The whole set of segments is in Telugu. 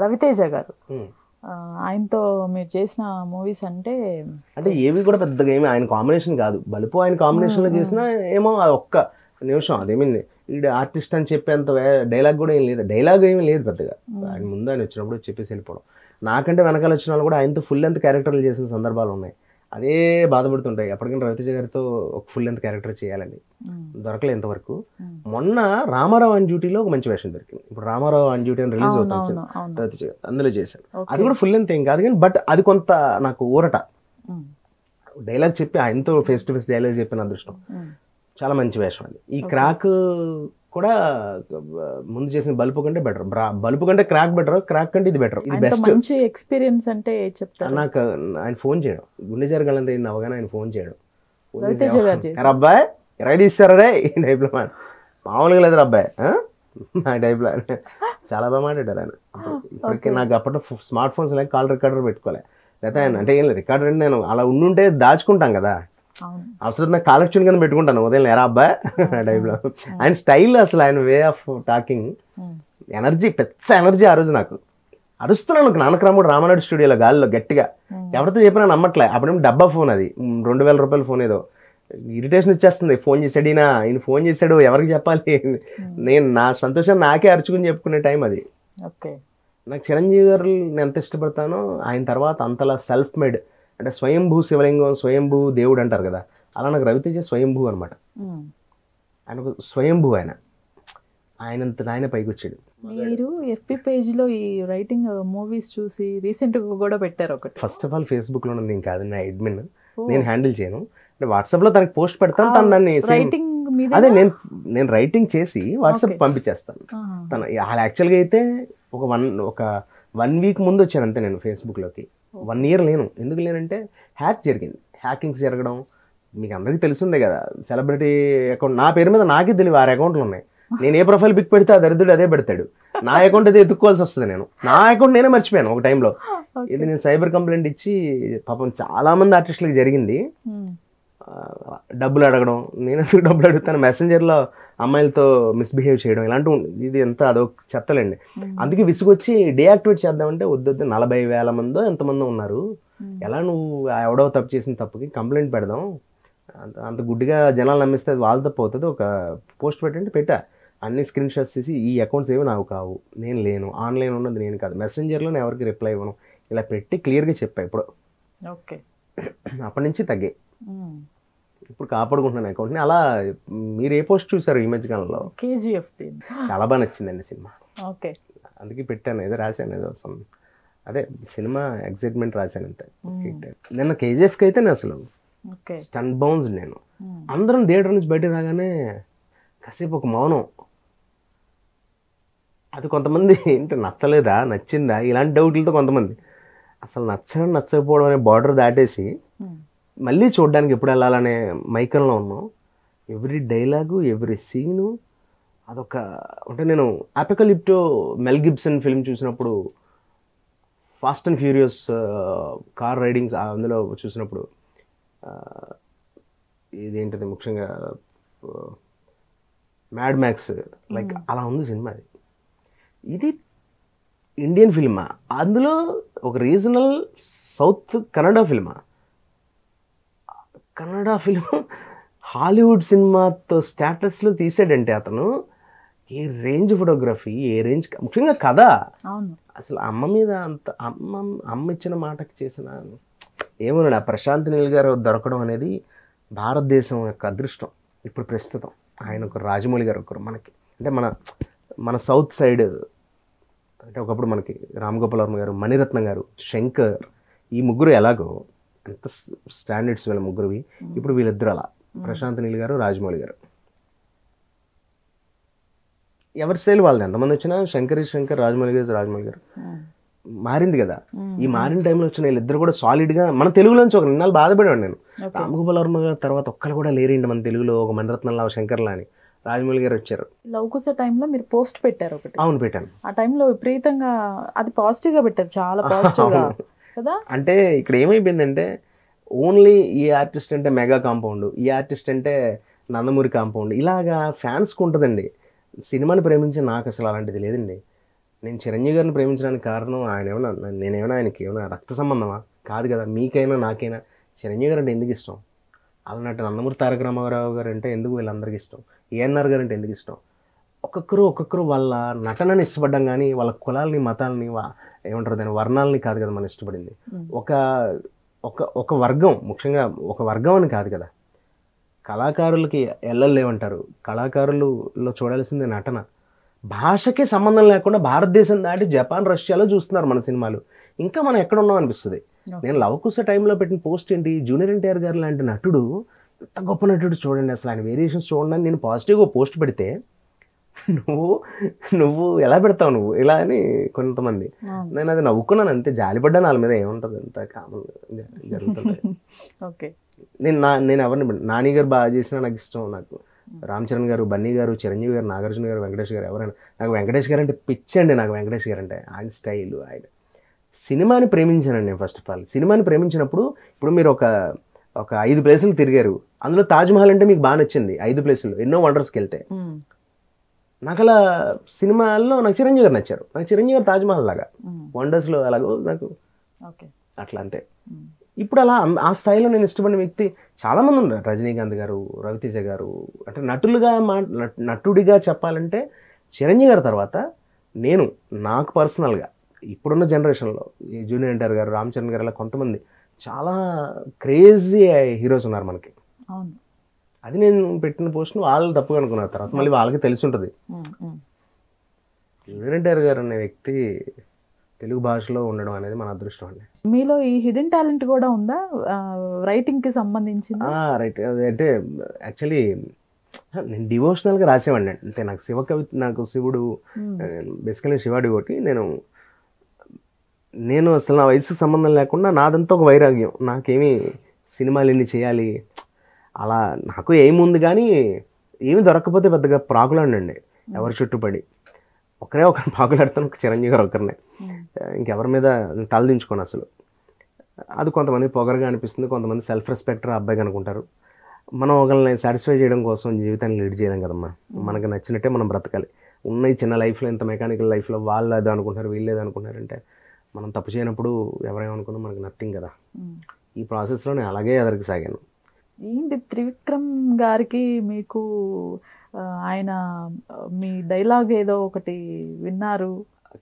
రవితేజ గారు ఆయనతో మీరు చేసిన మూవీస్ అంటే ఏవి కూడా పెద్దగా ఏమి ఆయన కాంబినేషన్ కాదు. బలుపు ఆయన కాంబినేషన్లో చేసినా ఏమో అది ఒక్క నిమిషం అదేమీ ఈడు ఆర్టిస్ట్ అని చెప్పేంత డైలాగ్ కూడా ఏం లేదు. డైలాగ్ ఏమీ లేదు పెద్దగా. ఆయన ముందు ఆయన వచ్చినప్పుడు చెప్పేసి వెళ్ళిపోవడం. నాకంటే వెనకాల వచ్చిన వాళ్ళు కూడా ఆయనతో ఫుల్ లెంత్ క్యారెక్టర్లు చేసిన సందర్భాలు ఉన్నాయి. అదే బాధపడుతుంటాయి. ఎప్పటికైనా రవితేజ గారితో ఒక ఫుల్ లెంత్ క్యారెక్టర్ చేయాలని దొరకలే ఇంతవరకు. మొన్న రామారావు ఆన్ డ్యూటీలో ఒక మంచి వేషం దొరికింది. ఇప్పుడు రామారావు ఆన్ డ్యూటీ అని రిలీజ్ అవుతుంది రవితేజ గారు, అందులో చేశాను. అది కూడా ఫుల్ లెంత్ ఏం కాదు కానీ బట్ అది కొంత నాకు ఊరట. డైలాగ్ చెప్పి ఆయనతో ఫేస్ టు ఫేస్ డైలాగ్ చెప్పిన అదృష్టం. చాలా మంచి వేషం అది. ఈ క్రాక్ కూడా ముందు చేసిన బల్పు కంటే బెటర్. బల్పు కంటే క్రాక్ బెటర్, క్రాక్ కంటే ఇది బెటర్. ఇది బెస్ట్. మంచి ఎక్స్పీరియన్స్ అంటే చెప్తాను. నాకు ఆయన ఫోన్ చేయడం, గుండె జరగాలంత అయింది అవగానే ఆయన ఫోన్ చేయడం, అబ్బాయి ఎరగ తీస్తారా రే ఈ టైప్లో మామూలుగా లేదు అబ్బాయి నా టైప్లో చాలా బాగా మాట్లాడారు ఆయన. ఇప్పటికీ నాకు అప్పట్లో స్మార్ట్ ఫోన్స్ లేక కాల్ రికార్డర్ పెట్టుకోలే. లేకపోతే ఆయన అంటే ఏం లేదు రికార్డర్ అంటే నేను అలా ఉండుంటే దాచుకుంటాం కదా, అవసరం నాకు కాలక్షణ కింద పెట్టుకుంటాను ఉదయం ఎరా అబ్బాయి ఆ టైప్లో. ఆయన స్టైల్ అసలు ఆయన వే ఆఫ్ టాకింగ్ ఎనర్జీ, పెద్ద ఎనర్జీ. ఆ రోజు నాకు అరుస్తున్నాను నానకరాముడు రామానాయుడు స్టూడియోలో గాలిలో గట్టిగా. ఎవరితో చెప్పినా నమ్మట్లే. అప్పుడేమో డబ్బా ఫోన్, అది 2000 రూపాయల ఫోన్. ఏదో ఇరిటేషన్ వచ్చేస్తుంది. ఫోన్ చేశాడు ఈయన ఫోన్ చేశాడు ఎవరికి చెప్పాలి. నేను నా సంతోషం నాకే అరుచుకుని చెప్పుకునే టైం అది. నాకు చిరంజీవి గారు నేను ఎంత ఇష్టపడతానో ఆయన తర్వాత అంతలా సెల్ఫ్ మేడ్ అంటే స్వయంభూ శివలింగం, స్వయంభూ దేవుడు అంటారు కదా, అలా నాకు రవితేజ స్వయంభూ అనమాట. ఆయన స్వయంభూ, ఆయనంత ఆయన పైకి వచ్చాడు. మీరు ఎఫ్బి పేజ్లో ఈ రైటింగ్ మూవీస్ చూసి రీసెంట్గా కూడా పెట్టారు ఒకటి. ఫస్ట్ ఆఫ్ ఆల్ ఫేస్బుక్లో ఉన్నది నేను కాదు, నా అడ్మిన్, నేను హ్యాండిల్ చేయను. అంటే వాట్సాప్లో తనకి పోస్ట్ పెడతాను, తను దాన్ని అదే నేను రైటింగ్ చేసి వాట్సాప్ పంపించేస్తాను. తను యాక్చువల్గా అయితే ఒక 1 వీక్ ముందు వచ్చాను అంతే నేను ఫేస్బుక్లోకి. 1 ఇయర్ లేను. ఎందుకు లేనంటే హ్యాక్ జరిగింది, హ్యాకింగ్స్ జరగడం మీకు అందరికీ తెలిసిందే కదా. సెలబ్రిటీ అకౌంట్ నా పేరు మీద నాకే తెలియదు 6 అకౌంట్లు ఉన్నాయి. నేను ఏ ప్రొఫైల్ పిక్ పెడితే ఆ దరిద్రుడు అదే పెడతాడు. నా అకౌంట్ అయితే ఎత్తుక్కోవాల్సి వస్తుంది. నా అకౌంట్ నేనే మర్చిపోయాను ఒక టైంలో. ఇది నేను సైబర్ కంప్లైంట్ ఇచ్చి పాపం చాలా మంది ఆర్టిస్టులకు జరిగింది. డబ్బులు అడగడం, నేను ఎందుకు డబ్బులు అడుగుతాను, మెసెంజర్లో అమ్మాయిలతో మిస్బిహేవ్ చేయడం, ఇలాంటి ఇది ఎంత అదొక చెత్తలండి. అందుకే విసుగొచ్చి డీయాక్టివేట్ చేద్దామంటే వద్దు, 40,000 మందో ఎంతమందో ఉన్నారు, ఎలా నువ్వు ఎవడో తప్పు చేసిన తప్పుకి కంప్లైంట్ పెడదాం, అంత గుడ్డిగా జనాలు నమ్మిస్తే అది వాళ్ళ తప్పు అవుతుంది. ఒక పోస్ట్ పెట్టంటే పెట్టా, అన్ని స్క్రీన్ షాట్స్ తీసి ఈ అకౌంట్స్ ఏవి నాకు కావు, నేను లేను, ఆన్లైన్ ఉన్నది నేను కాదు, మెసెంజర్లో నేను ఎవరికి రిప్లై ఇవ్వను, ఇలా పెట్టి క్లియర్గా చెప్పా. ఇప్పుడు అప్పటి నుంచి తగ్గాయి. ఇప్పుడు కాపాడుకుంటున్నాను అకౌంట్ని. అలా మీరు ఏ పోస్ట్ చూసారు ఈ మధ్య కాలంలో? కేజీఎఫ్ చాలా బాగా నచ్చిందండి సినిమా. అందుకే పెట్టాను, ఏదో రాశాను, ఏదో అదే సినిమా ఎక్సైట్మెంట్ రాశాను అంతే. నిన్న కేజీఎఫ్కి అయితే నేను అసలు స్టన్ బౌన్స్. నేను అందరం థియేటర్ నుంచి బయటకు రాగానే కాసేపు ఒక మౌనం. అది కొంతమంది ఏంటి నచ్చలేదా, నచ్చిందా, ఇలాంటి డౌట్లతో కొంతమంది అసలు నచ్చడం నచ్చకపోవడం అనే బార్డర్ దాటేసి మళ్ళీ చూడడానికి ఎప్పుడు వెళ్ళాలనే మైకంలో ఉన్నాం. ఎవ్రీ డైలాగు, ఎవ్రీ సీను అదొక అంటే నేను అపోకలిప్టో మెల్ గిబ్సన్ ఫిల్మ్ చూసినప్పుడు, fast and furious car raidings అందులో చూసినప్పుడు, ఇదేంటిది ముఖ్యంగా మ్యాడ్ మ్యాక్స్ లైక్ అలా ఉంది సినిమా. అది ఇది ఇండియన్ ఫిల్మా, అందులో ఒక రీజనల్ సౌత్ కన్నడ ఫిల్మా. కన్నడ ఫిల్మ్ హాలీవుడ్ సినిమాతో స్టేటస్లో తీసాడంటే అతను ఏ రేంజ్ ఫోటోగ్రఫీ, ఏ రేంజ్, ముఖ్యంగా కథ అసలు అమ్మ మీద అంత అమ్మ ఇచ్చిన మాటకి చేసిన ఏమోనండి. ఆ ప్రశాంత్ నీల్ గారు దొరకడం అనేది భారతదేశం యొక్క అదృష్టం. ఇప్పుడు ప్రస్తుతం ఆయన ఒకరు, రాజమౌళి గారు ఒకరు, మనకి అంటే మన సౌత్ సైడ్ అంటే ఒకప్పుడు మనకి రామ్ గోపాల్ వర్మ గారు, మణిరత్నం గారు, శంకర్, ఈ ముగ్గురు ఎలాగో ఎంత స్టాండర్డ్స్ వీళ్ళ ముగ్గురువి. ఇప్పుడు వీళ్ళిద్దరు అలా, ప్రశాంత్ నీల్ గారు, రాజమౌళి గారు, ఎవరి స్టైల్ వాళ్ళది. ఎంతమంది వచ్చినా శంకర్, రాజమౌళి గారు మారింది కదా. ఈ మారిన టైంలో వచ్చిన వీళ్ళిద్దరు కూడా సాలిడ్గా మన తెలుగులోంచి ఒక 2 నెలలు బాధపడేవాడు నేను. రామ్ గోపాల్ వర్మ గారి తర్వాత ఒక్కరు కూడా లేరేంటి మన తెలుగులో, ఒక మణిరత్నంలా, శంకర్లా అని. రాజమౌళి గారు వచ్చారు. లవకుశ టైంలో మీరు పోస్ట్ పెట్టారు ఒకటి. అవును, పెట్టాను. ఆ టైంలో విపరీతంగా అది పాజిటివ్గా పెట్టారు, చాలా పాజిటివ్గా కదా. అంటే ఇక్కడ ఏమైపోయిందంటే ఓన్లీ ఈ ఆర్టిస్ట్ అంటే మెగా కాంపౌండ్, ఈ ఆర్టిస్ట్ అంటే నందమూరి కాంపౌండ్, ఇలాగా ఫ్యాన్స్కి ఉంటుందండి. సినిమాని ప్రేమించి నాకు అసలు అలాంటిది లేదండి. నేను చిరంజీవి గారిని ప్రేమించడానికి కారణం ఆయన ఏమైనా నేనేమైనా ఆయనకి ఏమైనా రక్త సంబంధమా? కాదు కదా. మీకైనా నాకైనా చిరంజీవి గారు అంటే ఎందుకు ఇష్టం? అలాంటి నందమూరి తారక రామారావు గారు అంటే ఎందుకు వీళ్ళందరికీ ఇష్టం? ఏఎన్ఆర్ గారు అంటే ఎందుకు ఇష్టం? ఒక్కొక్కరు వాళ్ళ నటనని ఇష్టపడ్డాం, కానీ వాళ్ళ కులాలని మతాలని ఏమంటారు దాని వర్ణాలని కాదు కదా మనం ఇష్టపడింది. ఒక ఒక ఒక వర్గం, ముఖ్యంగా ఒక వర్గం అని కాదు కదా. కళాకారులకి ఎల్లలు లేవంటారు. కళాకారులలో చూడాల్సిందే నటన. భాషకే సంబంధం లేకుండా భారతదేశం దాటి జపాన్, రష్యాలో చూస్తున్నారు మన సినిమాలు. ఇంకా మనం ఎక్కడ ఉన్నాం అనిపిస్తుంది. నేను లవకుశ టైంలో పెట్టిన పోస్ట్ ఏంటి, జూనియర్ ఎన్టీఆర్ గారు లాంటి నటుడు, ఎంత గొప్ప నటుడు చూడండి, అసలు ఆయన వేరియేషన్స్ చూడండి. నేను పాజిటివ్గా పోస్ట్ పెడితే నువ్వు ఎలా పెడతావు నువ్వు ఇలా అని కొంతమంది. నేను అది నవ్వుకున్నాను అంతే, జాలిపడ్డాను. వాళ్ళ మీద ఏముంటుంది, అంత కామన్ జరుగుతుంది. నేను ఎవరిని నాని గారు బాగా చేసినా నాకు ఇష్టం. నాకు రామ్ చరణ్ గారు, బన్నీ గారు, చిరంజీవి గారు, నాగార్జున గారు, వెంకటేష్ గారు, ఎవరైనా నాకు వెంకటేష్ గారు అంటే పిచ్చండి. నాకు వెంకటేష్ గారు అంటే ఆయన స్టైలు, ఆయన సినిమాని ప్రేమించానండి నేను. ఫస్ట్ ఆఫ్ ఆల్ సినిమాని ప్రేమించినప్పుడు, ఇప్పుడు మీరు ఒక 5 ప్లేసులు తిరిగారు, అందులో తాజ్మహల్ అంటే మీకు బాగా నచ్చింది. 5 ప్లేసులు ఎన్నో వండర్స్కి వెళ్తే నాకు అలా సినిమాల్లో నాకు చిరంజీవి గారు నచ్చారు. నాకు చిరంజీవి గారు తాజ్మహల్ లాగా, వండర్స్లో అలాగో నాకు అట్లా అంతే. ఇప్పుడు అలా ఆ స్థాయిలో నేను ఇష్టపడిన వ్యక్తి చాలామంది ఉన్నారు. రజనీకాంత్ గారు, రవితేజ గారు, అంటే నటుడిగా చెప్పాలంటే చిరంజీవి గారి తర్వాత నేను నాకు పర్సనల్గా ఇప్పుడున్న జనరేషన్లో ఈ జూనియర్ ఎన్టీఆర్ గారు, రామ్ చరణ్ గారు, అలా కొంతమంది చాలా క్రేజీ హీరోస్ ఉన్నారు మనకి. అది నేను పెట్టిన పోస్ట్ వాళ్ళు తప్పుగా అనుకున్నారు. తర్వాత మళ్ళీ వాళ్ళకి తెలిసి ఉంటుంది. జూనియర్ ఎన్టీఆర్ గారు అనే వ్యక్తి తెలుగు భాషలో ఉండడం అనేది మన అదృష్టం అండి. మీలో ఈ హిడెన్ టాలెంట్ కూడా ఉందా రైటింగ్కి సంబంధించి? రైట్. అంటే యాక్చువల్లీ నేను డివోషనల్గా రాసేవాడిని. అంటే నాకు శివుడు బేసికలీ శివాడి ఒకటి. నేను అసలు నా వయసుకు సంబంధం లేకుండా నాదంతా ఒక వైరాగ్యం. నాకేమీ సినిమాలు ఎన్ని చేయాలి అలా నాకు ఏముంది, కానీ ఏమి దొరకకపోతే పెద్దగా ప్రాకులాడండి ఎవరి చుట్టుపడి. ఒకరే పాకులాడతాను, చిరంజీవి గారు ఒకరినే, ఇంకెవరి మీద తలదించుకోను అసలు. అది కొంతమంది పొగరగా అనిపిస్తుంది, కొంతమంది సెల్ఫ్ రెస్పెక్టర్ అబ్బాయిగా అనుకుంటారు. మనం ఒకరిని సాటిస్ఫై చేయడం కోసం జీవితాన్ని లీడ్ చేయడం కదమ్మా. మనకు నచ్చినట్టే మనం బ్రతకాలి. ఉన్న ఈ చిన్న లైఫ్లో, ఇంత మెకానికల్ లైఫ్లో వాళ్ళు అది అనుకుంటారు, వీళ్ళు ఏదో అనుకుంటారంటే మనం తప్పు చేయనప్పుడు ఎవరేమనుకున్నా మనకు నథింగ్ కదా. ఈ ప్రాసెస్లో నేను అలాగే ఎదరికి సాగాను. ఏంటి త్రివిక్రమ్ గారికి మీకు ఆయన మీ డైలాగ్ ఏదో ఒకటి విన్నారు?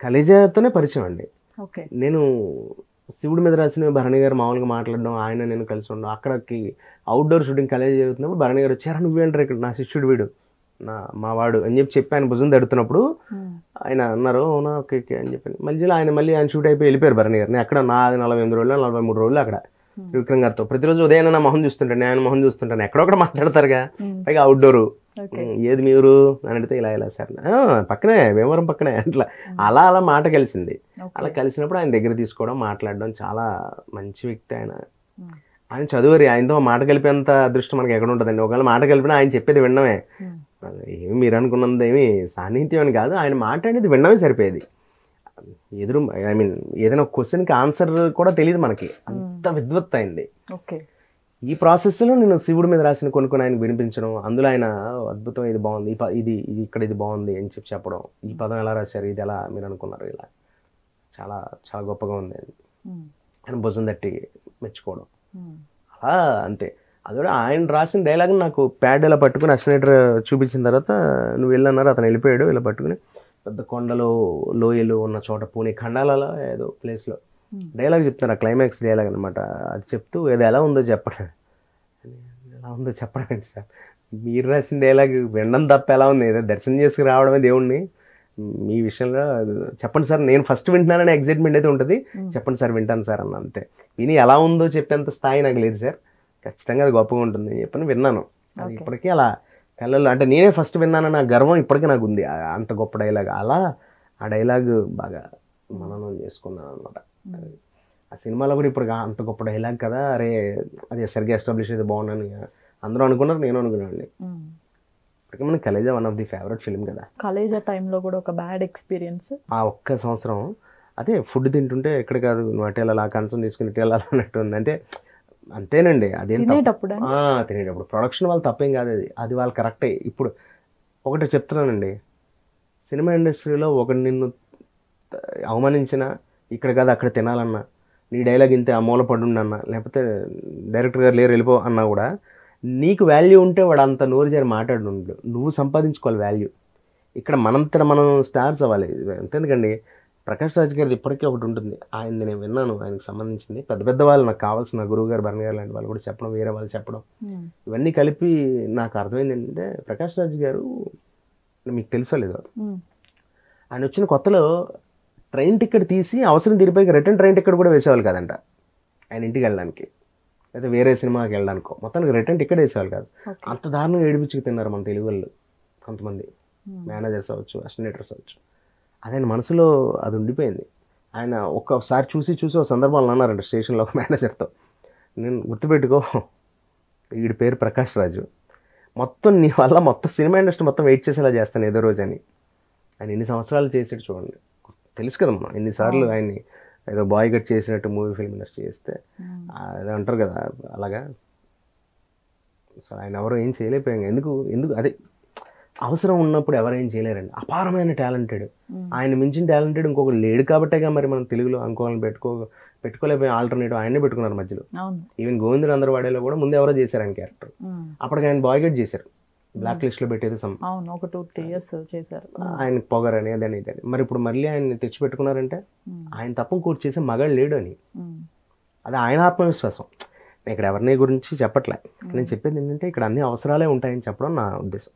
కలేజాతోనే పరిచయం అండి. ఓకే. నేను శివుడి మీద రాసిన భరణి గారు మామూలుగా మాట్లాడడం, ఆయన నేను కలిసి ఉండడం, అక్కడికి అవుట్డోర్ షూటింగ్ కలేజా జరుగుతున్నప్పుడు భరణి గారు వచ్చారు, నువ్వేంటారు ఇక్కడ, నా శిష్యుడు వీడు, మా వాడు అని చెప్పి ఆయన భుజం తడుతున్నప్పుడు ఆయన అన్నారు, అవునా ఓకే అని చెప్పి మళ్ళీ ఆయన షూట్ అయిపోయి వెళ్ళిపోయారు భరణి గారు. నేను అక్కడ 48 రోజులు 43 రోజులు అక్కడ త్రివిక్రమ్ గారితో ప్రతిరోజు ఉదయం నా మొహం చూస్తుంటాను, ఆయన మొహం చూస్తుంటాను, ఎక్కడొక్కడ మాట్లాడతారుగా, పైగా అవుట్డోరు. ఏది మీరు అని అడిగితే ఇలా సార్ పక్కనే భీమవరం పక్కనే అట్లా అలా మాట కలిసింది. అలా కలిసినప్పుడు ఆయన దగ్గర తీసుకోవడం, మాట్లాడడం, చాలా మంచి వ్యక్తి ఆయన చదువురి. ఆయనతో మాట కలిపేంత అదృష్టం మనకి ఎక్కడ ఉంటుందండి. ఒకవేళ మాట కలిపినా ఆయన చెప్పేది వినడమే. ఏమి మీరు అనుకున్నది ఏమి సాన్నిహిత్యం అని కాదు, ఆయన మాట్లాడేది వినడమే సరిపోయేది. ఏదైనా క్వశ్చన్కి ఆన్సర్ కూడా తెలియదు మనకి, అంత విద్వత్ అయింది. ఈ ప్రాసెస్లో నేను శివుడి మీద రాసిన కొన్ని ఆయనకు వినిపించడం, అందులో ఆయన అద్భుతం, ఇది బాగుంది, ఇది ఇక్కడ ఇది బాగుంది అని చెప్పడం, ఈ పదం ఎలా రాశారు, ఇది ఎలా మీరు అనుకున్నారు, ఇలా చాలా చాలా గొప్పగా ఉంది అని ఆయన భుజం తట్టి మెచ్చుకోవడం, అలా అంతే. అది కూడా ఆయన రాసిన డైలాగ్ నాకు ప్యాడ్ ఇలా పట్టుకుని అశ్వనేటర్ చూపించిన తర్వాత నువ్వు వెళ్ళన్నారు, అతను వెళ్ళిపోయాడు, ఇలా పట్టుకుని పెద్ద కొండలు లోయలు ఉన్న చోట పూణే ఖండాలలో ఏదో ప్లేస్లో డైలాగ్ చెప్తున్నారు, ఆ క్లైమాక్స్ డైలాగ్ అనమాట. అది చెప్తూ ఏదో ఎలా ఉందో చెప్పడం ఏంటి సార్, మీరు రాసిన డైలాగ్ వినడం తప్ప ఎలా ఉంది, ఏదో దర్శనం చేసుకుని రావడమే దేవుణ్ణి, మీ విషయంలో చెప్పండి సార్, నేను ఫస్ట్ వింటున్నానని ఎగ్జైట్మెంట్ అయితే ఉంటుంది, చెప్పండి సార్ వింటాను సార్ అన్న, అంతే. విని ఎలా ఉందో చెప్పేంత స్థాయి నాకు లేదు సార్, ఖచ్చితంగా అది గొప్పగా ఉంటుంది అని చెప్పని విన్నాను. అది ఇప్పటికీ అలా కళ్ళల్లో, అంటే నేనే ఫస్ట్ విన్నానన్న గర్వం ఇప్పటికీ నాకు ఉంది. అంత గొప్ప డైలాగ్, అలా ఆ డైలాగ్ బాగా మననం చేసుకున్నాను అనమాట. ఆ సినిమాలో కూడా ఇప్పుడు అంత గొప్ప డైలాగ్ కదా, అరే అది సరిగ్గా ఎస్టాబ్లిష్ అయితే బాగున్నాను అందరూ అనుకున్నారు, నేను అనుకున్నాను. ఇప్పటికీ మనకి Khaleja one of the favourite film కదా. కలేజా టైంలో కూడా ఒక బ్యాడ్ ఎక్స్పీరియన్స్. ఆ ఒక్క సంవత్సరం అదే ఫుడ్ తింటుంటే ఎక్కడ కాదు, నువ్వు అటు వెళ్ళాలి, ఆ కన్సర్న్ తీసుకుని ఇటు వెళ్ళాలి అన్నట్టు ఉంది. అంటే అంతేనండి, అదేం తినేటప్పుడు ప్రొడక్షన్ వాళ్ళు తప్పేం కాదు, అది వాళ్ళు కరెక్టే. ఇప్పుడు ఒకటి చెప్తున్నానండి, సినిమా ఇండస్ట్రీలో ఒకటి నిన్ను అవమానించినా ఇక్కడ కాదు అక్కడ తినాలన్నా, నీ డైలాగ్ ఇంతే ఆ మూల పడుండన్నా, లేకపోతే డైరెక్టర్ గారు లేరు వెళ్ళిపో అన్నా కూడా నీకు వాల్యూ ఉంటే వాడు అంత నోరు జారి మాట్లాడుండు. నువ్వు సంపాదించుకోవాలి వాల్యూ. ఇక్కడ మనంతట మనం స్టార్స్ అవ్వాలి. ఎంతెందుకండి, ప్రకాష్ రాజ్ గారిది ఇప్పటికీ ఒకటి ఉంటుంది, ఆయనది నేను విన్నాను, ఆయనకు సంబంధించింది పెద్ద పెద్ద వాళ్ళు నాకు కావాల్సిన గురువు గారు, భరణ్ గారు లాంటి వాళ్ళు కూడా చెప్పడం, వేరే వాళ్ళు చెప్పడం, ఇవన్నీ కలిపి నాకు అర్థమైంది ఏంటంటే, ప్రకాష్ రాజ్ గారు మీకు తెలుసో లేదో, ఆయన వచ్చిన కొత్తలో ట్రైన్ టికెట్ తీసి అవసరం తీరిపోయి రిటర్న్ ట్రైన్ టికెట్ కూడా వేసేవాళ్ళు కాదంట ఆయన ఇంటికి వెళ్ళడానికి, లేదా వేరే సినిమాకి వెళ్ళడానికో, మొత్తానికి రిటర్న్ టికెట్ వేసేవాళ్ళు కాదు. అంత దారుణంగా ఏడిపించుకు తిన్నారు మన తెలుగు వాళ్ళు కొంతమంది మేనేజర్స్ అవ్వచ్చు, అసిస్టెంట్స్ అవ్వచ్చు. అది ఆయన మనసులో అది ఉండిపోయింది. ఆయన ఒక్కసారి చూసి ఒక సందర్భంలో అన్నారంట స్టేషన్లో ఒక మేనేజర్తో, నేను గుర్తుపెట్టుకో వీడి పేరు ప్రకాష్ రాజు, మొత్తం నీ వల్ల మొత్తం సినిమా ఇండస్ట్రీ మొత్తం వెయిట్ చేసేలా చేస్తాను ఏదో రోజు అని. ఆయన ఎన్ని సంవత్సరాలు చేసాడు చూడండి, తెలుసు కదా మనం ఎన్నిసార్లు ఆయన్ని ఏదో బాయ్ కట్ చేసినట్టు మూవీ ఫిల్మ్ ఇండస్ట్రీ చేస్తే అదే అంటారు కదా అలాగా. సో ఆయన ఎవరో ఏం చేయలేకపోయాం. ఎందుకు అదే అవసరం ఉన్నప్పుడు ఎవరేం చేయలేరండి. అపారమైన టాలెంటెడ్, ఆయన మించిన టాలెంటెడ్ ఇంకొకరు లేడు కాబట్టేగా మరి మనం తెలుగులో అనుకోవాలని పెట్టుకోలేకపోయి ఆల్టర్నేటివ్ ఆయనే పెట్టుకున్నారు మధ్యలో. ఈవెన్ గోవింద్ అందరవాడేలో కూడా ముందు ఎవరో చేశారు ఆయన క్యారెక్టర్, అప్పటికి ఆయన బాయ్ కట్ చేశారు, బ్లాక్ లిస్ట్లో పెట్టేది ఒక 2-3 years చేశారు. ఆయనకు పొగరని అదని ఇదని. మరి ఇప్పుడు మళ్ళీ ఆయన తెచ్చి పెట్టుకున్నారంటే ఆయన తప్పం కూర్చి చేసే మగాడు లేడు అని. అది ఆయన ఆత్మవిశ్వాసం. నేను ఇక్కడ ఎవరిని గురించి చెప్పట్లే, నేను చెప్పేది ఏంటంటే ఇక్కడ అన్ని అవసరాలే ఉంటాయని చెప్పడం నా ఉద్దేశం.